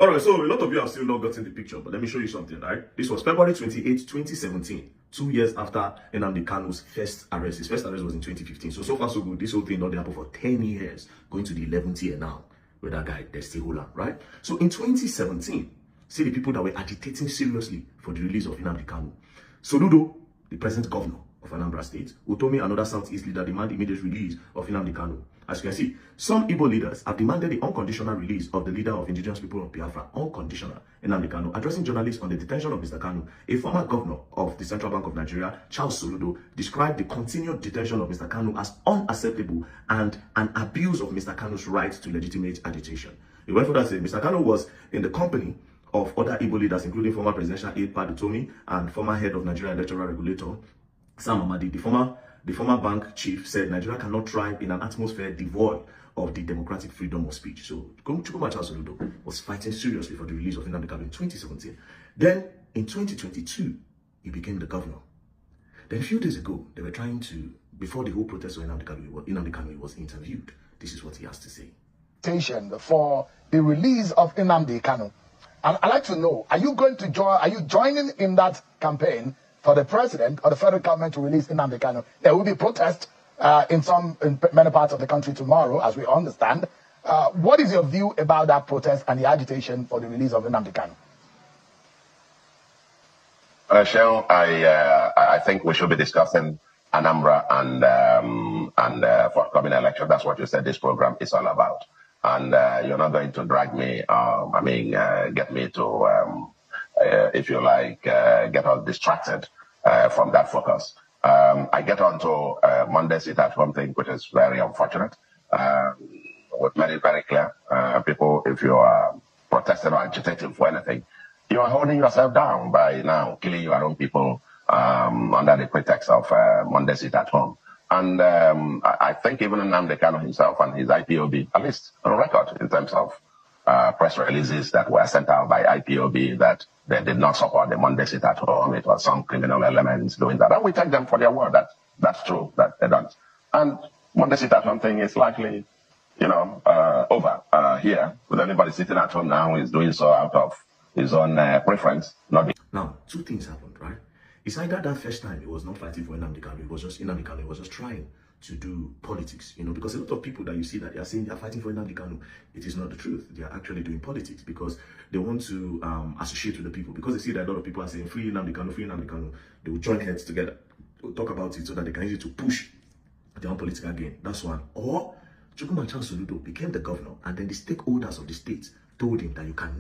All right, so a lot of you have still not gotten the picture, but let me show you something, right? This was February 28, 2017, 2 years after Nnamdi Kanu's first arrest. His first arrest was in 2015. So far, so good. This whole thing not happened for 10 years, going to the 11th year now, with that guy, they're still holding, right? So in 2017, see the people that were agitating seriously for the release of Nnamdi Kanu. Soludo, the present governor of Anambra State, Utomi, another Southeast leader, demand immediate release of Nnamdi Kanu. As you can see, some Igbo leaders have demanded the unconditional release of the leader of indigenous people of Biafra, unconditional, Nnamdi Kanu. Addressing journalists on the detention of Mr. Kanu, a former governor of the Central Bank of Nigeria, Charles Soludo, described the continued detention of Mr. Kanu as unacceptable and an abuse of Mr. Kanu's right to legitimate agitation. He went further to say Mr. Kanu was in the company of other Igbo leaders, including former presidential aide Pat Utomi and former head of Nigeria electoral regulator Sam Amadi. The former bank chief said Nigeria cannot thrive in an atmosphere devoid of the democratic freedom of speech. So Chukwuma Soludo was fighting seriously for the release of Nnamdi Kanu in 2017. Then in 2022, he became the governor. Then a few days ago, they were trying to, before the whole protest of Nnamdi Kanu was interviewed. This is what he has to say. For the release of Nnamdi Kanu. And I'd like to know, are you joining in that campaign for the president or the federal government to release Nnamdi Kanu? There will be protests in many parts of the country tomorrow, as we understand. What is your view about that protest and the agitation for the release of Nnamdi Kanu? Shell, I think we should be discussing Anambra and forthcoming election. That's what you said this program is all about. And you're not going to drag me, get me to, if you like, get all distracted from that focus. I get on to Monday sit at home thing, which is very unfortunate. We've made it very clear. People, if you are protesting or agitating for anything, you are holding yourself down by now killing your own people under the pretext of Monday sit at home. And I think even Nnamdi Kanu himself and his IPOB, at least on record in terms of press releases that were sent out by IPOB, that they did not support the Monday sit at home. It was some criminal elements doing that. And we take them for their word that that's true, that they don't. And Monday sit at home thing is likely, over here. With everybody sitting at home now is doing so out of his own preference. Now, two things happened, right? It's either that first time he was not fighting for Nnamdi Kanu, it was just Nnamdi Kanu, he was just trying to do politics, because a lot of people that you see that they are saying they are fighting for Nnamdi Kanu, it is not the truth. They are actually doing politics because they want to associate with the people. Because they see that a lot of people are saying free Nnamdi Kanu, free Nnamdi Kanu, they will join heads together, talk about it so that they can use it to push their own political gain. That's one. Or Chukwuma Soludo became the governor and then the stakeholders of the state told him that you can